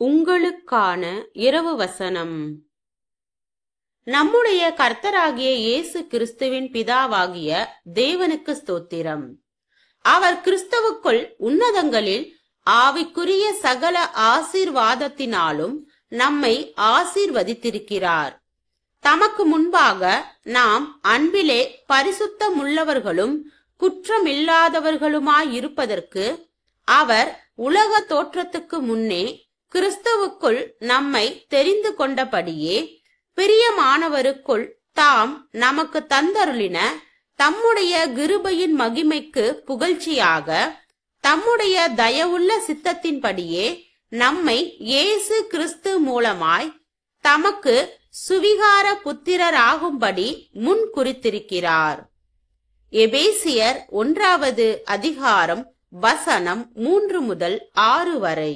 உங்களுக்கான இரவு வசனம். நம்முடைய கர்த்தராகிய இயேசு கிறிஸ்துவின் பிதாவாகிய தேவனுக்கு ஸ்தோத்திரம். அவர் கிறிஸ்துவுக்குள் உன்னதங்களில் ஆவிக்குரிய சகல ஆசீர்வாதத்தினாலும் நம்மை ஆசீர்வதித்திருக்கிறார். தமக்கு முன்பாக நாம் அன்பிலே பரிசுத்தமுள்ளவர்களும் குற்றமில்லாதவர்களுமாயிருப்பதற்கு அவர் உலக தோற்றத்துக்கு முன்னே கிறிஸ்துவுக்குள் நம்மை தெரிந்து கொண்டபடியே பிரியமானவருக்குள் தாம் நமக்கு தந்தருளின தம்முடைய கிருபையின் மகிமைக்கு புகழ்ச்சியாக தம்முடைய தயவுள்ள சித்தத்தின்படியே நம்மை இயேசு கிறிஸ்து மூலமாய் தமக்கு சுவிகார புத்திரராகும்படி முன் குறித்திருக்கிறார். எபேசியர் 1 அதிகாரம் வசனம் 3 முதல் 6 வரை.